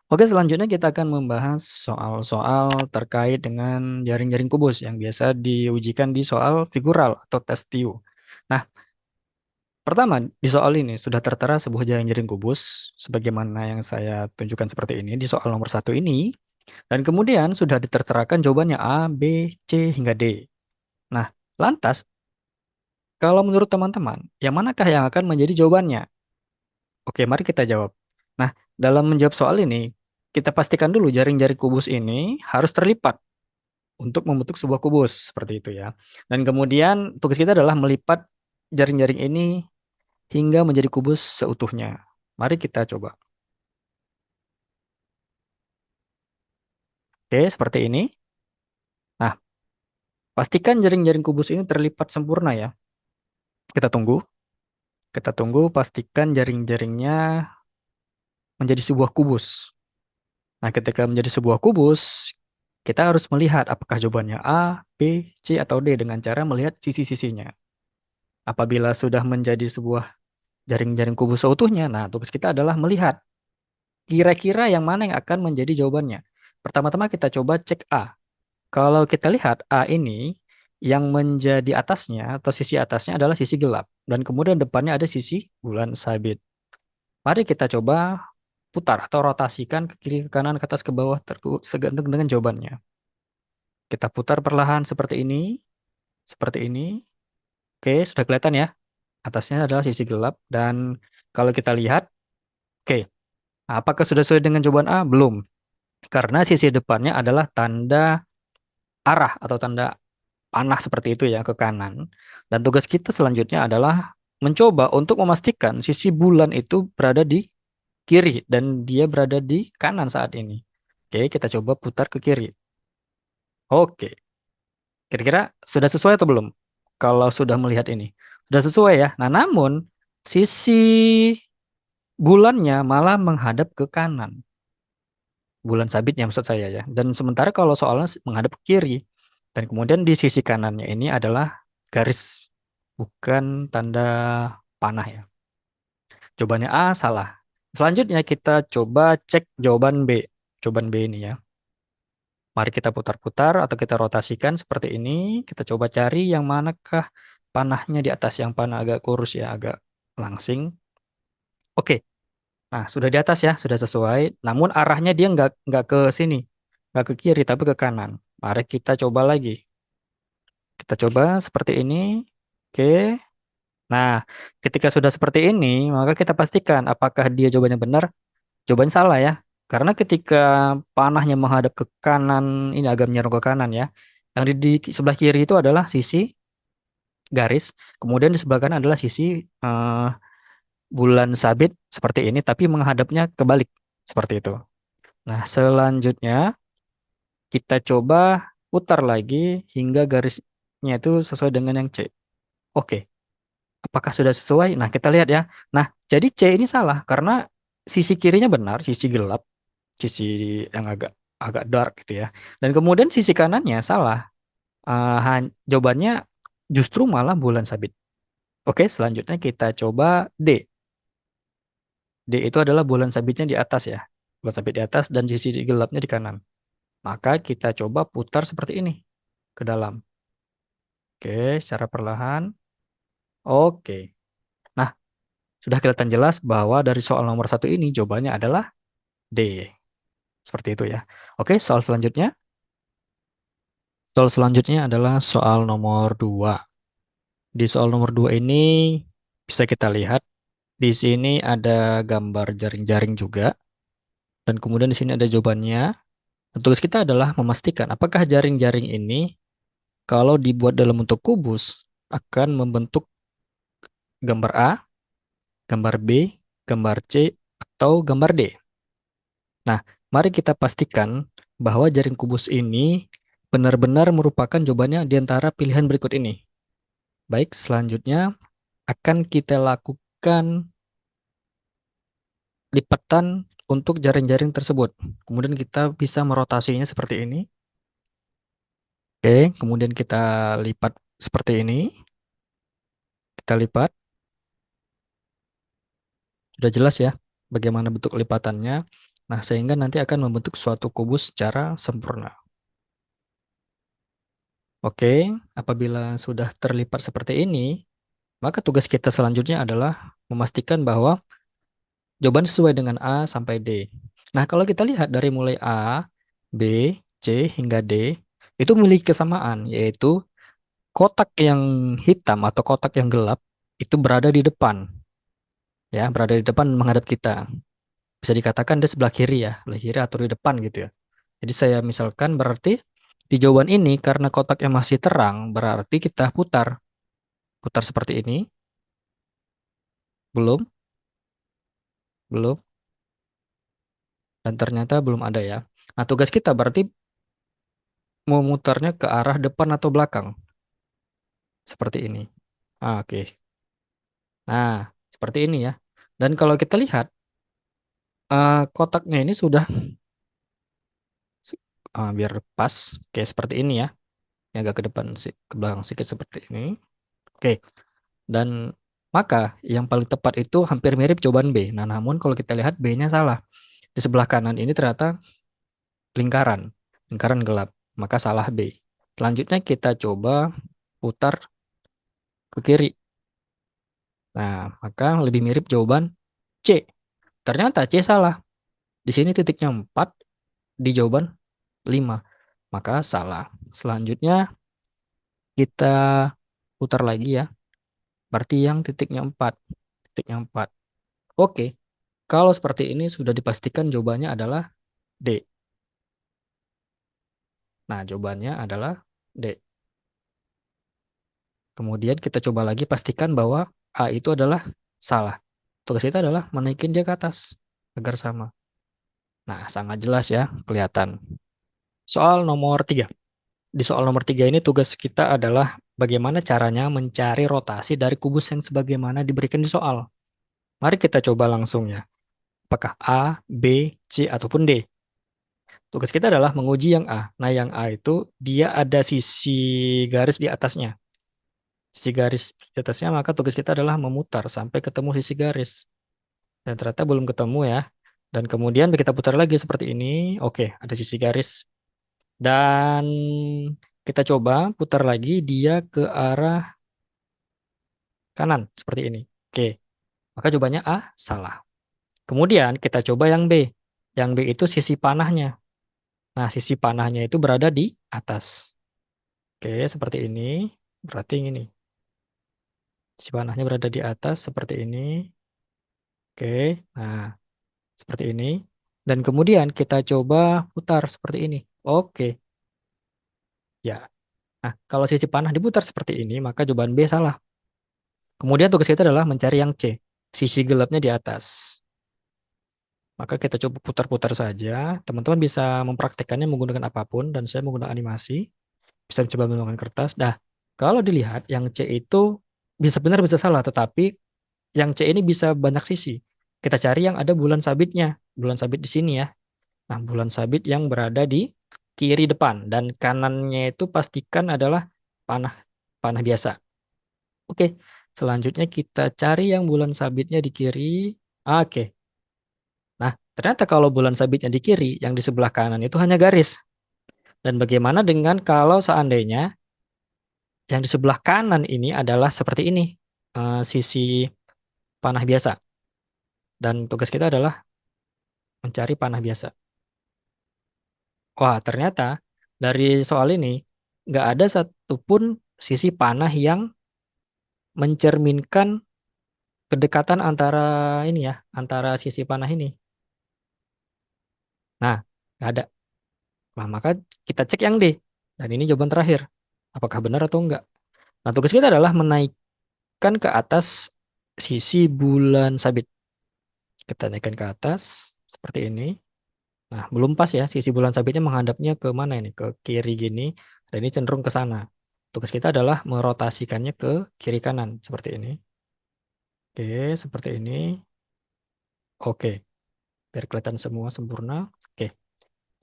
Oke, selanjutnya kita akan membahas soal-soal terkait dengan jaring-jaring kubus yang biasa diujikan di soal figural atau tes TIU. Nah, pertama di soal ini sudah tertera sebuah jaring-jaring kubus sebagaimana yang saya tunjukkan seperti ini di soal nomor satu ini. Dan kemudian sudah diterterakan jawabannya A, B, C, hingga D. Nah, lantas kalau menurut teman-teman, yang manakah yang akan menjadi jawabannya? Oke, mari kita jawab. Nah, dalam menjawab soal ini, kita pastikan dulu jaring-jaring kubus ini harus terlipat untuk membentuk sebuah kubus seperti itu ya. Dan kemudian tugas kita adalah melipat jaring-jaring ini hingga menjadi kubus seutuhnya. Mari kita coba. Oke, seperti ini. Nah, pastikan jaring-jaring kubus ini terlipat sempurna ya. Kita tunggu. Kita tunggu pastikan jaring-jaringnya menjadi sebuah kubus. Nah, ketika menjadi sebuah kubus, kita harus melihat apakah jawabannya A, B, C, atau D dengan cara melihat sisi-sisinya. Apabila sudah menjadi sebuah jaring-jaring kubus seutuhnya, nah tugas kita adalah melihat kira-kira yang mana yang akan menjadi jawabannya. Pertama-tama kita coba cek A. Kalau kita lihat A ini, yang menjadi atasnya atau sisi atasnya adalah sisi gelap. Dan kemudian depannya ada sisi bulan sabit. Mari kita coba putar atau rotasikan ke kiri, ke kanan, ke atas, ke bawah, tergantung dengan jawabannya. Kita putar perlahan seperti ini, seperti ini. Oke, sudah kelihatan ya. Atasnya adalah sisi gelap. Dan kalau kita lihat, oke, nah, apakah sudah sesuai dengan jawaban A? Belum. Karena sisi depannya adalah tanda arah atau tanda panah seperti itu ya ke kanan. Dan tugas kita selanjutnya adalah mencoba untuk memastikan sisi bulan itu berada di kiri dan dia berada di kanan saat ini. Oke, kita coba putar ke kiri. Oke, kira-kira sudah sesuai atau belum? Kalau sudah melihat ini. Sudah sesuai ya. Nah, namun sisi bulannya malah menghadap ke kanan. Bulan sabitnya maksud saya ya. Dan sementara kalau soalnya menghadap ke kiri. Dan kemudian di sisi kanannya ini adalah garis, bukan tanda panah ya. Jawabannya A salah. Selanjutnya kita coba cek jawaban B. Jawaban B ini ya. Mari kita putar-putar atau kita rotasikan seperti ini. Kita coba cari yang manakah panahnya di atas. Yang panah agak kurus ya, agak langsing. Oke, nah sudah di atas ya, sudah sesuai. Namun arahnya dia nggak ke sini. Nggak ke kiri, tapi ke kanan. Mari kita coba lagi. Kita coba seperti ini. Oke. Nah, ketika sudah seperti ini, maka kita pastikan apakah dia jawabannya benar. Jawabannya salah ya. Karena ketika panahnya menghadap ke kanan, ini agak menyerong ke kanan ya. Yang di sebelah kiri itu adalah sisi garis, kemudian di sebelah kanan adalah sisi eh, bulan sabit seperti ini, tapi menghadapnya kebalik seperti itu. Nah, selanjutnya kita coba putar lagi hingga garisnya itu sesuai dengan yang C. Oke, apakah sudah sesuai? Nah, kita lihat ya. Nah, jadi C ini salah karena sisi kirinya benar, sisi gelap, sisi yang agak agak dark gitu ya. Dan kemudian sisi kanannya salah. Jawabannya justru malah bulan sabit. Oke, selanjutnya kita coba D. D itu adalah bulan sabitnya di atas ya. Bulan sabit di atas dan sisi gelapnya di kanan. Maka kita coba putar seperti ini ke dalam. Oke, secara perlahan. Oke. Nah, sudah kelihatan jelas bahwa dari soal nomor satu ini jawabannya adalah D. Seperti itu ya. Oke, soal selanjutnya. Soal selanjutnya adalah soal nomor 2. Di soal nomor 2 ini bisa kita lihat di sini ada gambar jaring-jaring juga dan kemudian di sini ada jawabannya. Dan tugas kita adalah memastikan apakah jaring-jaring ini kalau dibuat dalam bentuk kubus akan membentuk gambar A, gambar B, gambar C, atau gambar D. Nah, mari kita pastikan bahwa jaring kubus ini benar-benar merupakan jawabannya di antara pilihan berikut ini. Baik, selanjutnya akan kita lakukan lipatan untuk jaring-jaring tersebut. Kemudian kita bisa merotasinya seperti ini. Oke, kemudian kita lipat seperti ini. Kita lipat. Sudah jelas ya bagaimana bentuk lipatannya. Nah, sehingga nanti akan membentuk suatu kubus secara sempurna. Oke, apabila sudah terlipat seperti ini, maka tugas kita selanjutnya adalah memastikan bahwa jawaban sesuai dengan A sampai D. Nah, kalau kita lihat dari mulai A, B, C hingga D, itu memiliki kesamaan, yaitu kotak yang hitam atau kotak yang gelap itu berada di depan, ya, berada di depan menghadap kita. Bisa dikatakan dia sebelah kiri ya, sebelah kiri atau di depan gitu ya. Jadi saya misalkan berarti di jawaban ini karena kotaknya masih terang, berarti kita putar, putar seperti ini. Belum, belum, dan ternyata belum ada ya. Nah, tugas kita berarti memutarnya ke arah depan atau belakang. Seperti ini. Oke. Nah, seperti ini ya. Dan kalau kita lihat, kotaknya ini sudah biar pas. Oke, seperti ini ya. Ini agak ke depan, ke belakang sedikit seperti ini. Oke. Dan maka yang paling tepat itu hampir mirip jawaban B. Nah, namun kalau kita lihat B-nya salah. Di sebelah kanan ini ternyata lingkaran. Lingkaran gelap. Maka salah B. Selanjutnya kita coba putar ke kiri. Nah, maka lebih mirip jawaban C. Ternyata C salah. Di sini titiknya 4, di jawaban 5. Maka salah. Selanjutnya kita putar lagi ya. Berarti yang titiknya 4. Titiknya 4. Oke. Kalau seperti ini sudah dipastikan jawabannya adalah D. Nah, jawabannya adalah D. Kemudian kita coba lagi pastikan bahwa A itu adalah salah. Tugas kita adalah menaikin dia ke atas agar sama. Nah, sangat jelas ya, kelihatan. Soal nomor 3. Di soal nomor 3 ini tugas kita adalah bagaimana caranya mencari rotasi dari kubus yang sebagaimana diberikan di soal. Mari kita coba langsung ya. Apakah A, B, C, ataupun D? Tugas kita adalah menguji yang A. Nah, yang A itu dia ada sisi garis di atasnya. Sisi garis di atasnya, maka tugas kita adalah memutar sampai ketemu sisi garis. Dan ternyata belum ketemu ya. Dan kemudian kita putar lagi seperti ini. Oke, ada sisi garis. Dan kita coba putar lagi dia ke arah kanan seperti ini. Oke, maka jawabannya A salah. Kemudian kita coba yang B. Yang B itu sisi panahnya. Nah, sisi panahnya itu berada di atas. Oke, seperti ini. Berarti ini. Sisi panahnya berada di atas seperti ini. Oke, nah seperti ini. Dan kemudian kita coba putar seperti ini. Oke, ya. Nah, kalau sisi panah diputar seperti ini, maka jawaban B salah. Kemudian tugas kita adalah mencari yang C. Sisi gelapnya di atas. Maka kita coba putar-putar saja. Teman-teman bisa mempraktekannya menggunakan apapun, dan saya menggunakan animasi. Bisa coba menggunakan kertas. Nah, kalau dilihat yang C itu bisa benar bisa salah, tetapi yang C ini bisa banyak sisi. Kita cari yang ada bulan sabitnya. Bulan sabit di sini ya. Nah, bulan sabit yang berada di kiri depan. Dan kanannya itu pastikan adalah panah panah biasa. Oke, selanjutnya kita cari yang bulan sabitnya di kiri. Oke. Nah, ternyata kalau bulan sabitnya di kiri, yang di sebelah kanan itu hanya garis. Dan bagaimana dengan kalau seandainya yang di sebelah kanan ini adalah seperti ini, sisi panah biasa. Dan tugas kita adalah mencari panah biasa. Wah, ternyata dari soal ini nggak ada satupun sisi panah yang mencerminkan kedekatan antara ini ya, antara sisi panah ini. Nah, nggak ada. Nah, maka kita cek yang D. Dan ini jawaban terakhir. Apakah benar atau enggak? Nah, tugas kita adalah menaikkan ke atas sisi bulan sabit. Kita naikkan ke atas seperti ini. Nah, belum pas ya. Sisi bulan sabitnya menghadapnya ke mana ini? Ke kiri gini. Dan ini cenderung ke sana. Tugas kita adalah merotasikannya ke kiri kanan. Seperti ini. Oke, seperti ini. Oke, biar kelihatan semua sempurna. Oke,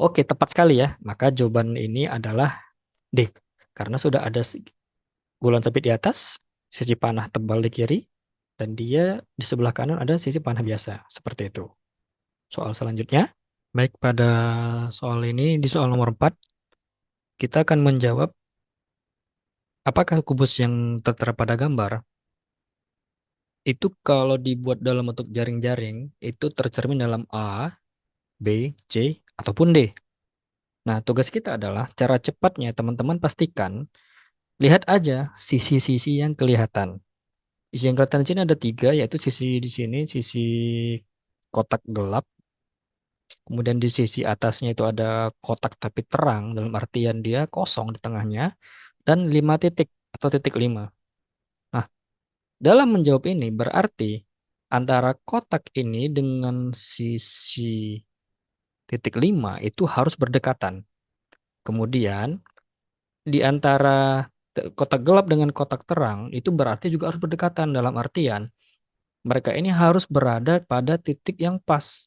oke tepat sekali ya. Maka jawaban ini adalah D. Karena sudah ada bulan sabit di atas, sisi panah tebal di kiri, dan dia di sebelah kanan ada sisi panah biasa. Seperti itu. Soal selanjutnya. Baik, pada soal ini, di soal nomor 4 kita akan menjawab apakah kubus yang tertera pada gambar itu kalau dibuat dalam bentuk jaring-jaring itu tercermin dalam A, B, C, ataupun D. Nah, tugas kita adalah cara cepatnya teman-teman pastikan, lihat aja sisi-sisi yang kelihatan. Sisi yang kelihatan di sini ada tiga, yaitu sisi di sini, sisi kotak gelap, kemudian di sisi atasnya itu ada kotak tapi terang, dalam artian dia kosong di tengahnya, dan 5 titik atau titik 5. Nah, dalam menjawab ini berarti antara kotak ini dengan sisi titik 5 itu harus berdekatan. Kemudian di antara kotak gelap dengan kotak terang itu berarti juga harus berdekatan, dalam artian mereka ini harus berada pada titik yang pas.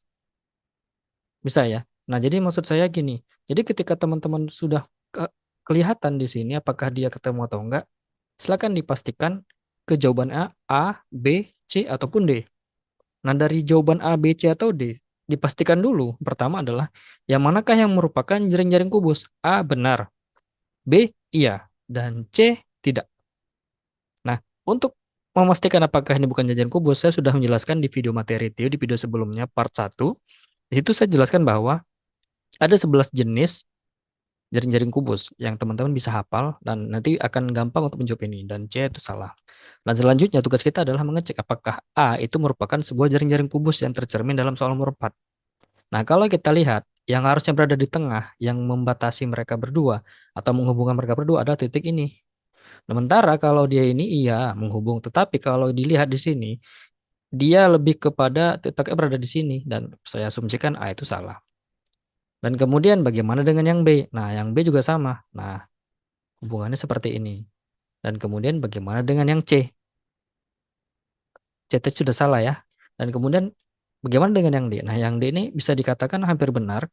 Bisa ya? Nah, jadi maksud saya gini. Jadi ketika teman-teman sudah kelihatan di sini apakah dia ketemu atau enggak, silakan dipastikan ke jawaban A, B, C, ataupun D. Nah, dari jawaban A, B, C, atau D, dipastikan dulu. Pertama adalah, yang manakah yang merupakan jaring-jaring kubus? A, benar. B, iya. Dan C, tidak. Nah, untuk memastikan apakah ini bukan jaring kubus, saya sudah menjelaskan di video materi itu, di video sebelumnya, part 1. Di situ saya jelaskan bahwa ada 11 jenis jaring-jaring kubus yang teman-teman bisa hafal dan nanti akan gampang untuk menjawab ini. Dan C itu salah. Dan selanjutnya tugas kita adalah mengecek apakah A itu merupakan sebuah jaring-jaring kubus yang tercermin dalam soal nomor 4. Nah, kalau kita lihat yang harusnya berada di tengah, yang membatasi mereka berdua atau menghubungkan mereka berdua adalah titik ini. Sementara kalau dia ini iya menghubung, tetapi kalau dilihat di sini, dia lebih kepada titiknya berada di sini dan saya asumsikan A itu salah. Dan kemudian bagaimana dengan yang B? Nah, yang B juga sama. Nah, hubungannya seperti ini. Dan kemudian bagaimana dengan yang C? C itu sudah salah ya. Dan kemudian bagaimana dengan yang D? Nah, yang D ini bisa dikatakan hampir benar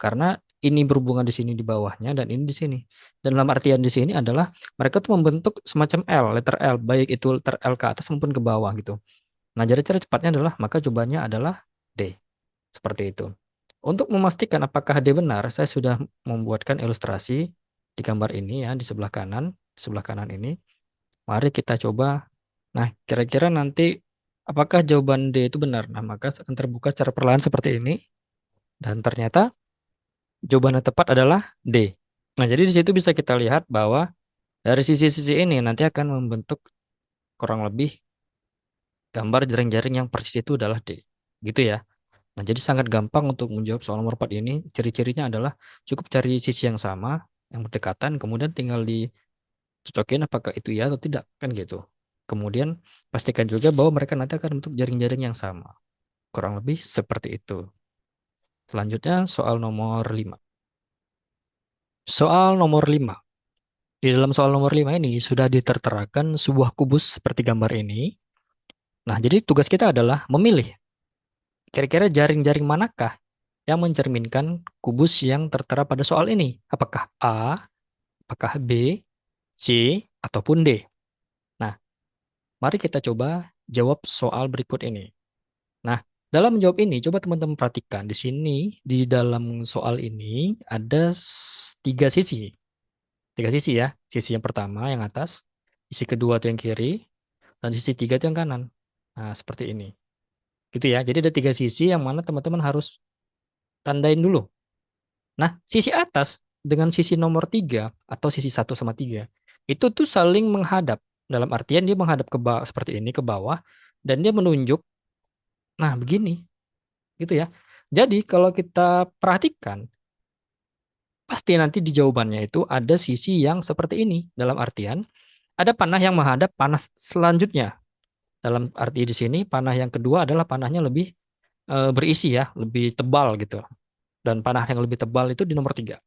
karena ini berhubungan di sini di bawahnya dan ini di sini. Dan dalam artian di sini adalah mereka tuh membentuk semacam L, letter L, baik itu letter L ke atas maupun ke bawah gitu. Nah, jadi cara cepatnya adalah maka jawabannya adalah D. Seperti itu. Untuk memastikan apakah D benar, saya sudah membuatkan ilustrasi di gambar ini ya, di sebelah kanan ini. Mari kita coba. Nah, kira-kira nanti apakah jawaban D itu benar? Nah, maka akan terbuka secara perlahan seperti ini. Dan ternyata jawaban yang tepat adalah D. Nah, jadi di situ bisa kita lihat bahwa dari sisi-sisi ini nanti akan membentuk kurang lebih gambar jaring-jaring yang persis itu adalah D. Gitu ya. Nah, jadi sangat gampang untuk menjawab soal nomor 4 ini. Ciri-cirinya adalah cukup cari sisi yang sama, yang berdekatan, kemudian tinggal dicocokin apakah itu ya atau tidak, kan gitu. Kemudian pastikan juga bahwa mereka nanti akan bentuk jaring-jaring yang sama. Kurang lebih seperti itu. Selanjutnya soal nomor 5. Soal nomor 5. Di dalam soal nomor 5 ini sudah diterterakan sebuah kubus seperti gambar ini. Nah, jadi tugas kita adalah memilih kira-kira jaring-jaring manakah yang mencerminkan kubus yang tertera pada soal ini. Apakah A, apakah B, C, ataupun D. Nah, mari kita coba jawab soal berikut ini. Nah, dalam menjawab ini, coba teman-teman perhatikan. Di sini, di dalam soal ini, ada tiga sisi. Tiga sisi ya. Sisi yang pertama, yang atas. Sisi kedua itu yang kiri. Dan sisi tiga itu yang kanan. Nah, seperti ini. Gitu ya. Jadi ada tiga sisi yang mana teman-teman harus tandain dulu. Nah, sisi atas dengan sisi nomor 3 atau sisi 1 sama 3 itu tuh saling menghadap. Dalam artian dia menghadap ke bawah seperti ini ke bawah dan dia menunjuk. Nah, begini, gitu ya. Jadi kalau kita perhatikan pasti nanti di jawabannya itu ada sisi yang seperti ini. Dalam artian ada panah yang menghadap panah selanjutnya. Dalam arti di sini panah yang kedua adalah panahnya lebih berisi ya, lebih tebal gitu. Dan panah yang lebih tebal itu di nomor 3.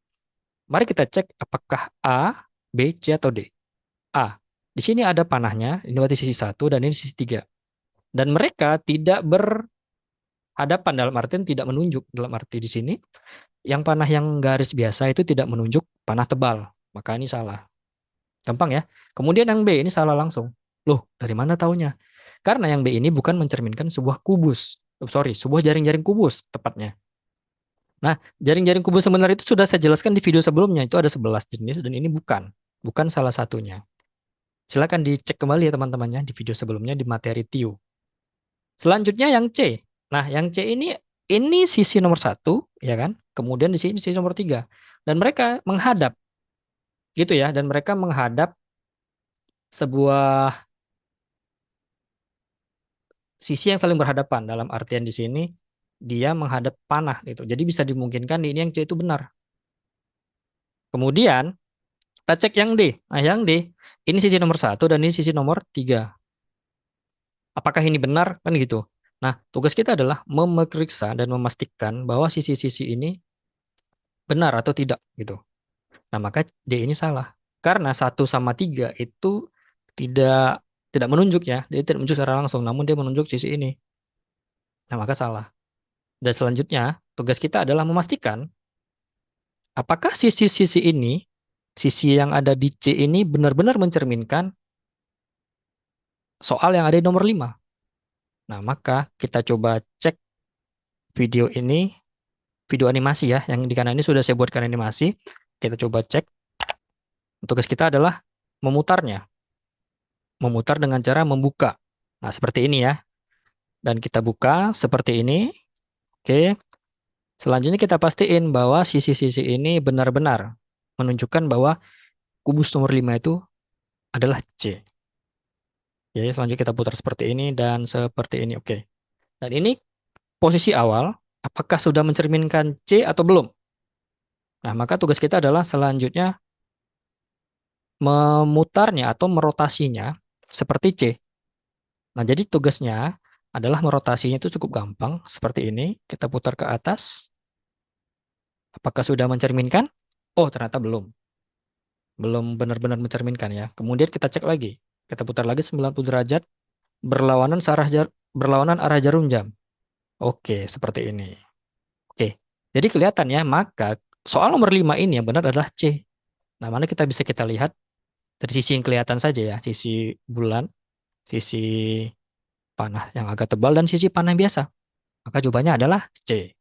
Mari kita cek apakah A, B, C, atau D. A. Di sini ada panahnya, ini berarti sisi 1 dan ini sisi 3. Dan mereka tidak berhadapan dalam artian tidak menunjuk. Dalam arti di sini, yang panah yang garis biasa itu tidak menunjuk panah tebal. Maka ini salah. Gampang ya. Kemudian yang B ini salah langsung. Loh, dari mana taunya? Karena yang B ini bukan mencerminkan sebuah kubus. Oh, sorry, sebuah jaring-jaring kubus tepatnya. Nah, jaring-jaring kubus sebenarnya itu sudah saya jelaskan di video sebelumnya. Itu ada 11 jenis dan ini bukan. Bukan salah satunya. Silakan dicek kembali ya teman-temannya di video sebelumnya di materi TIU. Selanjutnya yang C. Nah, yang C ini sisi nomor satu, ya kan? Kemudian di sini sisi nomor tiga. Dan mereka menghadap, gitu ya. Dan mereka menghadap sebuah sisi yang saling berhadapan. Dalam artian di sini dia menghadap panah gitu. Jadi bisa dimungkinkan ini yang C itu benar. Kemudian kita cek yang D. Nah, yang D ini sisi nomor satu dan ini sisi nomor tiga. Apakah ini benar? Kan gitu. Nah, tugas kita adalah memeriksa dan memastikan bahwa sisi-sisi ini benar atau tidak gitu. Nah, maka D ini salah. Karena satu sama 3 itu tidak tidak menunjuk ya. Dia tidak menunjuk secara langsung, namun dia menunjuk sisi ini. Nah, maka salah. Dan selanjutnya, tugas kita adalah memastikan apakah sisi-sisi ini, sisi yang ada di C ini benar-benar mencerminkan soal yang ada di nomor 5. Nah, maka kita coba cek video ini, video animasi ya, yang di kanan ini sudah saya buatkan animasi. Kita coba cek. Tugas kita adalah memutarnya. Memutar dengan cara membuka. Nah, seperti ini ya. Dan kita buka seperti ini. Oke. Selanjutnya kita pastiin bahwa sisi-sisi ini benar-benar menunjukkan bahwa kubus nomor 5 itu adalah C. Oke, selanjutnya kita putar seperti ini dan seperti ini. Oke. Dan ini posisi awal. Apakah sudah mencerminkan C atau belum? Nah, maka tugas kita adalah selanjutnya memutarnya atau merotasinya seperti C. Nah, jadi tugasnya adalah merotasinya itu cukup gampang. Seperti ini. Kita putar ke atas. Apakah sudah mencerminkan? Oh, ternyata belum. Belum benar-benar mencerminkan ya. Kemudian kita cek lagi. Kita putar lagi 90 derajat berlawanan arah jarum jam. Oke, seperti ini. Oke. Jadi kelihatan ya, maka soal nomor 5 ini yang benar adalah C. Nah, mana kita lihat dari sisi yang kelihatan saja ya, sisi bulan, sisi panah yang agak tebal dan sisi panah yang biasa. Maka jawabannya adalah C.